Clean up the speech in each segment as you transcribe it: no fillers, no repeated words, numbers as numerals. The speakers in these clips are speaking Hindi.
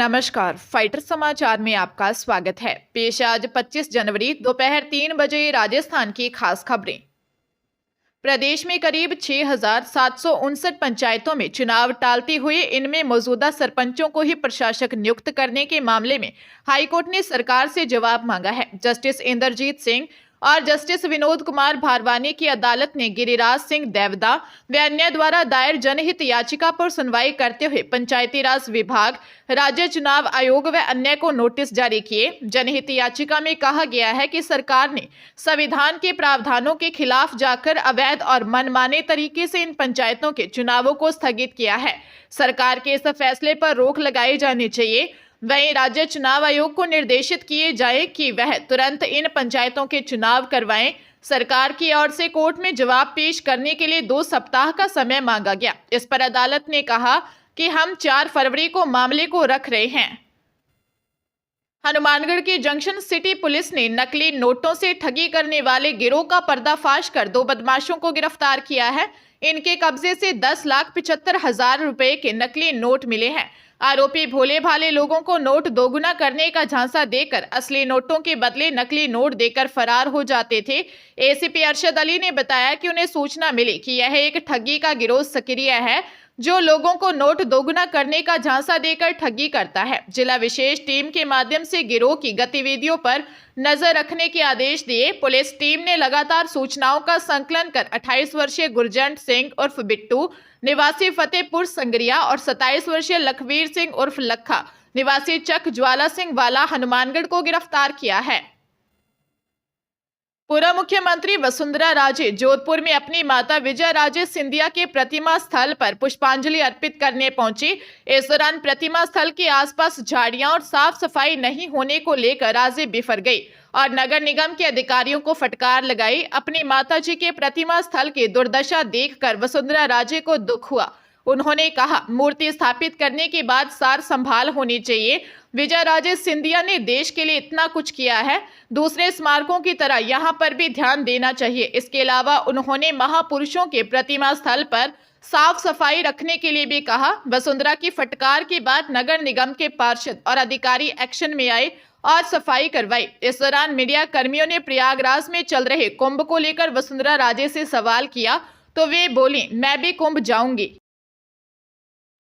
नमस्कार, फाइटर समाचार में आपका स्वागत है। पेश आज 25 जनवरी दोपहर 3 बजे राजस्थान की खास खबरें। प्रदेश में करीब 6,759 पंचायतों में चुनाव टालती हुई इनमें मौजूदा सरपंचों को ही प्रशासक नियुक्त करने के मामले में हाईकोर्ट ने सरकार से जवाब मांगा है। जस्टिस इंद्रजीत सिंह और जस्टिस विनोद कुमार भारवानी की अदालत ने गिरिराज सिंह देवदा व अन्य द्वारा दायर जनहित याचिका पर सुनवाई करते हुए पंचायती राज विभाग, राज्य चुनाव आयोग व अन्य को नोटिस जारी किए। जनहित याचिका में कहा गया है कि सरकार ने संविधान के प्रावधानों के खिलाफ जाकर अवैध और मनमाने तरीके से इन पंचायतों के चुनावों को स्थगित किया है। सरकार के इस फैसले पर रोक लगाई जानी चाहिए। वहीं राज्य चुनाव आयोग को निर्देशित किए जाए कि वह तुरंत इन पंचायतों के चुनाव करवाएं। सरकार की ओर से कोर्ट में जवाब पेश करने के लिए 2 सप्ताह का समय मांगा गया। इस पर अदालत ने कहा कि हम 4 फरवरी को मामले को रख रहे हैं। हनुमानगढ़ की जंक्शन सिटी पुलिस ने नकली नोटों से ठगी करने वाले गिरोह का पर्दाफाश कर 2 बदमाशों को गिरफ्तार किया है। इनके कब्जे से 10,75,000 रुपए के नकली नोट मिले हैं। आरोपी भोले भाले लोगों को नोट दोगुना करने का झांसा देकर असली नोटों के बदले नकली नोट देकर फरार हो जाते थे। एसीपी अरशद अली ने बताया कि उन्हें सूचना मिली कि यह एक ठगी का गिरोह सक्रिय है जो लोगों को नोट दोगुना करने का झांसा देकर ठगी करता है। जिला विशेष टीम के माध्यम से गिरोह की गतिविधियों पर नजर रखने के आदेश दिए। पुलिस टीम ने लगातार सूचनाओं का संकलन कर 28 वर्षीय गुरजंट सिंह उर्फ बिट्टू निवासी फतेहपुर संगरिया और 27 वर्षीय लखवीर सिंह उर्फ लखा निवासी चक ज्वाला सिंह वाला हनुमानगढ़ को गिरफ्तार किया है। पूर्व मुख्यमंत्री वसुंधरा राजे जोधपुर में अपनी माता विजय राजे सिंधिया के प्रतिमा स्थल पर पुष्पांजलि अर्पित करने पहुंची। इस दौरान प्रतिमा स्थल के आसपास झाड़ियां और साफ सफाई नहीं होने को लेकर राजे बिफर गई और नगर निगम के अधिकारियों को फटकार लगाई। अपनी माताजी के प्रतिमा स्थल की दुर्दशा देखकर वसुंधरा राजे को दुख हुआ। उन्होंने कहा, मूर्ति स्थापित करने के बाद सार संभाल होनी चाहिए। विजय राजे सिंधिया ने देश के लिए इतना कुछ किया है, दूसरे स्मारकों की तरह यहाँ पर भी ध्यान देना चाहिए। इसके अलावा उन्होंने महापुरुषों के प्रतिमा स्थल पर साफ सफाई रखने के लिए भी कहा। वसुंधरा की फटकार के बाद नगर निगम के पार्षद और अधिकारी एक्शन में आए और सफाई करवाई। इस दौरान मीडिया कर्मियों ने प्रयागराज में चल रहे कुंभ को लेकर वसुंधरा राजे से सवाल किया तो वे बोली, मैं भी कुंभ जाऊंगी।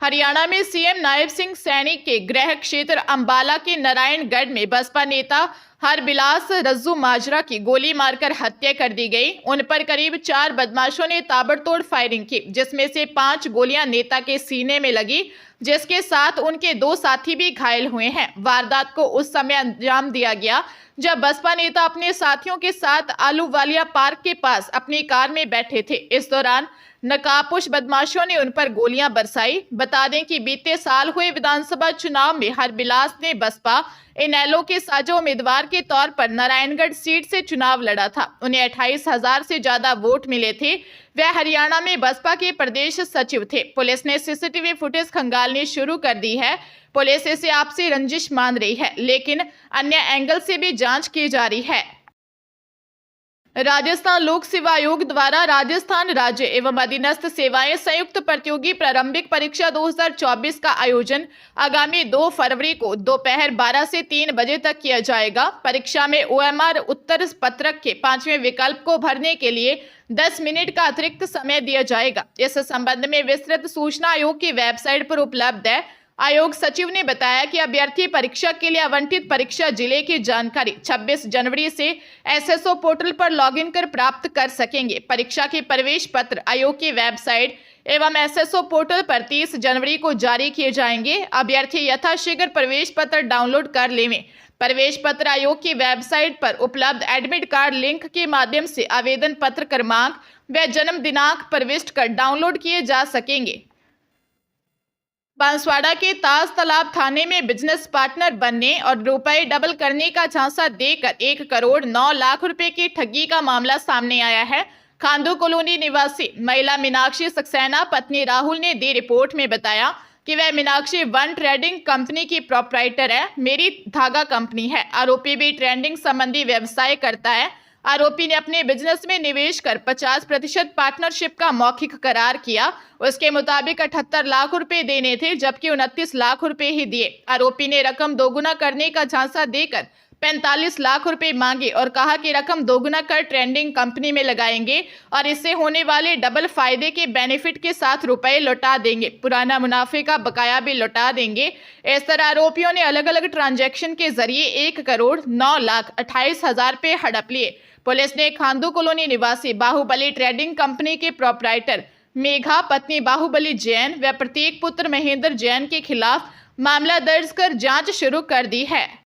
हरियाणा में सीएम नायब सिंह सैनी के गृह क्षेत्र अंबाला के नारायणगढ़ में बसपा नेता हरबिलास रज्जू माजरा की गोली मारकर हत्या कर दी गई। उन पर करीब 4 बदमाशों ने ताबड़तोड़ फायरिंग की, जिसमें से 5 गोलियां नेता के सीने में लगी, जिसके साथ उनके 2 साथी भी घायल हुए हैं। वारदात को उस समय अंजाम दिया गया जब बसपा नेता अपने साथियों के साथ आलूवालिया पार्क के पास अपनी कार में बैठे थे। इस दौरान नकाबपोश बदमाशों ने उन पर गोलियां बरसाई। बता दें कि बीते साल हुए विधानसभा चुनाव में हरबिलास ने बसपा इनेलो के साझा उम्मीदवार के तौर पर नारायणगढ़ सीट से चुनाव लड़ा था। उन्हें 28,000 से ज्यादा वोट मिले थे। वह हरियाणा में बसपा के प्रदेश सचिव थे। पुलिस ने सीसीटीवी फुटेज खंगालनी शुरू कर दी है। पुलिस इसे आपसी रंजिश मान रही है, लेकिन अन्य एंगल से भी जांच की जा रही है। राजस्थान लोक सेवा आयोग द्वारा राजस्थान राज्य एवं अधीनस्थ सेवाएं संयुक्त प्रतियोगी प्रारंभिक परीक्षा 2024 का आयोजन आगामी 2 फरवरी को दोपहर 12 से 3 बजे तक किया जाएगा। परीक्षा में ओएमआर उत्तर पत्रक के 5वें विकल्प को भरने के लिए 10 मिनट का अतिरिक्त समय दिया जाएगा। इस संबंध में विस्तृत सूचना आयोग की वेबसाइट पर उपलब्ध है। आयोग सचिव ने बताया कि अभ्यर्थी परीक्षा के लिए आवंटित परीक्षा जिले की जानकारी 26 जनवरी से एसएसओ पोर्टल पर लॉगिन कर प्राप्त कर सकेंगे। परीक्षा के प्रवेश पत्र आयोग की वेबसाइट एवं एसएसओ पोर्टल पर 30 जनवरी को जारी किए जाएंगे। अभ्यर्थी यथाशीघ्र प्रवेश पत्र डाउनलोड कर लें। प्रवेश पत्र आयोग की वेबसाइट पर उपलब्ध एडमिट कार्ड लिंक के माध्यम से आवेदन पत्र क्रमांक व जन्म दिनांक प्रविष्ट कर डाउनलोड किए जा सकेंगे। बांसवाड़ा के ताज तालाब थाने में बिजनेस पार्टनर बनने और रुपए डबल करने का झांसा देकर 1 करोड़ 9 लाख रुपए की ठगी का मामला सामने आया है। खांदू कॉलोनी निवासी महिला मीनाक्षी सक्सेना पत्नी राहुल ने दी रिपोर्ट में बताया कि वह मीनाक्षी वन ट्रेडिंग कंपनी की प्रोप्राइटर है। मेरी धागा कंपनी है। आरोपी भी ट्रेडिंग संबंधी व्यवसाय करता है। आरोपी ने अपने बिजनेस में निवेश कर 50% पार्टनरशिप का मौखिक करार किया। उसके मुताबिक 78 लाख रुपए देने थे, जबकि 29 लाख रुपए ही दिए। आरोपी ने रकम दोगुना करने का झांसा देकर 45 लाख रुपए मांगे और कहा कि रकम दोगुना कर ट्रेडिंग कंपनी में लगाएंगे और इससे होने वाले डबल फायदे के बेनिफिट के साथ रुपए लौटा देंगे, पुराना मुनाफे का बकाया भी लौटा देंगे। इस तरह आरोपियों ने अलग अलग ट्रांजैक्शन के जरिए 1,09,28,000 रुपए हड़प लिए। पुलिस ने खांदू कॉलोनी निवासी बाहुबली ट्रेडिंग कंपनी के प्रोपराइटर मेघा, पत्नी बाहुबली जैन व प्रत्येक पुत्र महेंद्र जैन के खिलाफ मामला दर्ज कर जांच शुरू कर दी है।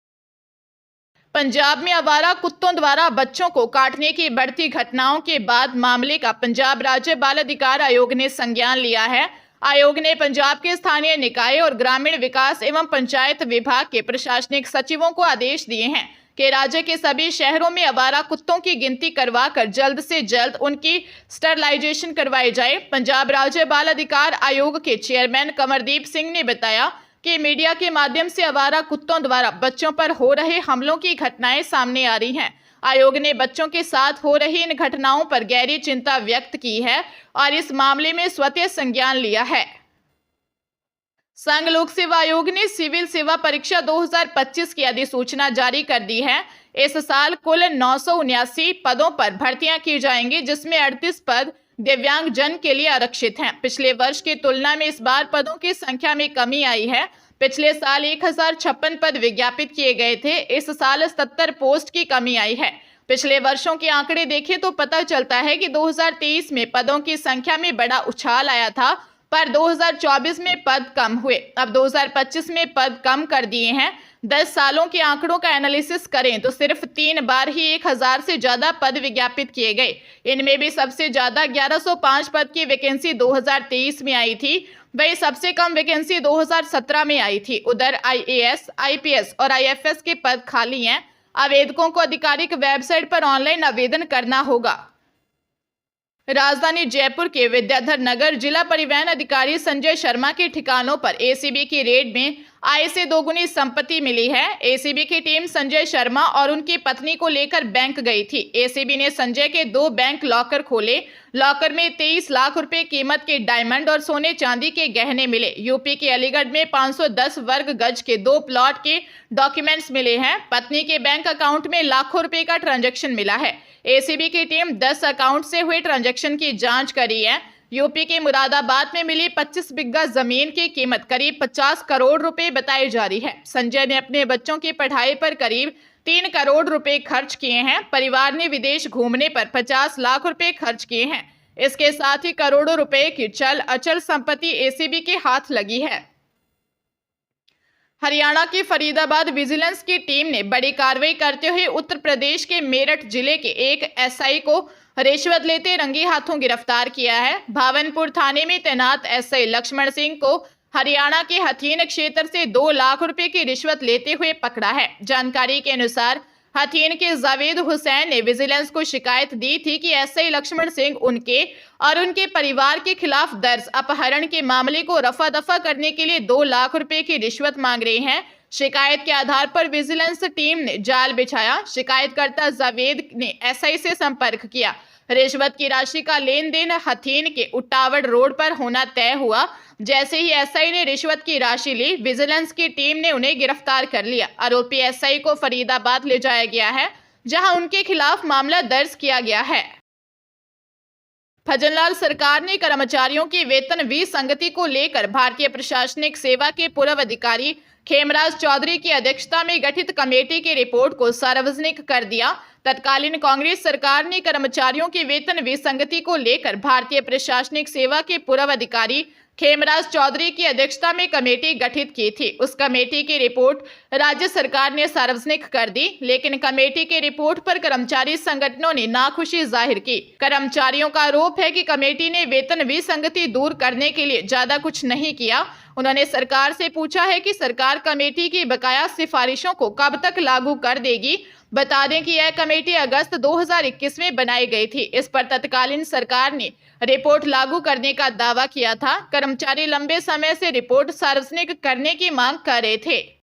पंजाब में आवारा कुत्तों द्वारा बच्चों को काटने की बढ़ती घटनाओं के बाद मामले का पंजाब राज्य बाल अधिकार आयोग ने संज्ञान लिया है। आयोग ने पंजाब के स्थानीय निकाय और ग्रामीण विकास एवं पंचायत विभाग के प्रशासनिक सचिवों को आदेश दिए हैं कि राज्य के सभी शहरों में आवारा कुत्तों की गिनती करवाकर जल्द से जल्द उनकी स्टरलाइजेशन करवाई जाए। पंजाब राज्य बाल अधिकार आयोग के चेयरमैन कमरदीप सिंह ने बताया कि मीडिया के माध्यम से आवारा कुत्तों द्वारा बच्चों पर हो रहे हमलों की घटनाएं सामने आ रही हैं। आयोग ने बच्चों के साथ हो रही इन घटनाओं पर गहरी चिंता व्यक्त की है और इस मामले में स्वतः संज्ञान लिया है। संघ लोक सेवा आयोग ने सिविल सेवा परीक्षा 2025 की अधिसूचना जारी कर दी है। इस साल कुल 979 पदों पर भर्तियां की जाएंगी, जिसमें 38 पद दिव्यांग जन के लिए आरक्षित हैं। पिछले वर्ष की तुलना में इस बार पदों की संख्या में कमी आई है। पिछले साल 1056 पद विज्ञापित किए गए थे। इस साल 77 पोस्ट की कमी आई है। पिछले वर्षों के आंकड़े देखें तो पता चलता है कि 2023 में पदों की संख्या में बड़ा उछाल आया था, पर 2024 में पद कम हुए। अब 2025 में पद कम कर दिए हैं। 10 सालों के आंकड़ों का एनालिसिस करें तो सिर्फ 3 बार ही 1000 से ज्यादा पद विज्ञापित किए गए। इनमें भी सबसे ज्यादा 1105 पद की वैकेंसी 2023 में आई थी। वही सबसे कम वैकेंसी 2017 में आई थी। उधर IAS, IPS और IFS के पद खाली हैं। आवेदकों को आधिकारिक वेबसाइट पर ऑनलाइन आवेदन करना होगा। राजधानी जयपुर के विद्याधर नगर जिला परिवहन अधिकारी संजय शर्मा के ठिकानों पर ACB की रेड में आय से दोगुनी संपत्ति मिली है। ACB की टीम संजय शर्मा और उनकी पत्नी को लेकर बैंक गई थी। ACB ने संजय के 2 बैंक लॉकर खोले। लॉकर में 23 लाख रुपए कीमत के डायमंड और सोने चांदी के गहने मिले। यूपी के अलीगढ़ में 510 वर्ग गज के 2 प्लॉट के डॉक्यूमेंट्स मिले हैं। पत्नी के बैंक अकाउंट में लाखों रुपए का ट्रांजैक्शन मिला है। ACB की टीम 10 अकाउंट से हुए ट्रांजैक्शन की जांच कर रही है। यूपी के मुरादाबाद में मिली 25 बिग्गा जमीन की कीमत करीब 50 करोड़ रुपए बताई जा रही है। संजय ने अपने बच्चों की पढ़ाई पर करीब 3 करोड़ रुपए खर्च किए हैं। परिवार ने विदेश घूमने पर 50 लाख रुपए खर्च किए हैं। इसके साथ ही करोड़ों रुपए की चल अचल संपत्ति ACB के हाथ लगी है। हरियाणा के फरीदाबाद विजिलेंस की टीम ने बड़ी कार्रवाई करते हुए उत्तर प्रदेश के मेरठ जिले के एक SI को रिश्वत लेते रंगे हाथों गिरफ्तार किया है। भावनपुर थाने में तैनात SI लक्ष्मण सिंह को हरियाणा के हथीन क्षेत्र से 2 लाख रुपए की रिश्वत लेते हुए पकड़ा है। जानकारी के अनुसार हथीन के जावेद हुसैन ने विजिलेंस को शिकायत दी थी कि SI लक्ष्मण सिंह उनके और उनके परिवार के खिलाफ दर्ज अपहरण के मामले को रफा दफा करने के लिए 2 लाख रुपए की रिश्वत मांग रहे हैं। शिकायत के आधार पर विजिलेंस टीम ने जाल बिछाया। शिकायतकर्ता जावेद ने SI से संपर्क किया। रिश्वत की राशि का लेन देन हथीन के उट्टावड़ रोड पर होना तय हुआ। जैसे ही SI ने रिश्वत की राशि ली, विजिलेंस की टीम ने उन्हें गिरफ्तार कर लिया। आरोपी SI को फरीदाबाद ले जाया गया है, जहां उनके खिलाफ मामला दर्ज किया गया है। भजनलाल सरकार ने कर्मचारियों की वेतन विसंगति को लेकर भारतीय प्रशासनिक सेवा के पूर्व अधिकारी खेमराज चौधरी की अध्यक्षता में गठित कमेटी की रिपोर्ट को सार्वजनिक कर दिया। तत्कालीन कांग्रेस सरकार ने कर्मचारियों की वेतन विसंगति को लेकर भारतीय प्रशासनिक सेवा के पूर्व अधिकारी खेमराज चौधरी की अध्यक्षता में कमेटी गठित की थी। उस कमेटी की रिपोर्ट राज्य सरकार ने सार्वजनिक कर दी, लेकिन कमेटी की रिपोर्ट पर कर्मचारी संगठनों ने नाखुशी जाहिर की। कर्मचारियों का आरोप है कि कमेटी ने वेतन विसंगति दूर करने के लिए ज्यादा कुछ नहीं किया। उन्होंने सरकार से पूछा है कि सरकार कमेटी की बकाया सिफारिशों को कब तक लागू कर देगी। बता दें कि यह कमेटी अगस्त 2021 में बनाई गई थी। इस पर तत्कालीन सरकार ने रिपोर्ट लागू करने का दावा किया था। कर्मचारी लंबे समय से रिपोर्ट सार्वजनिक करने की मांग कर रहे थे।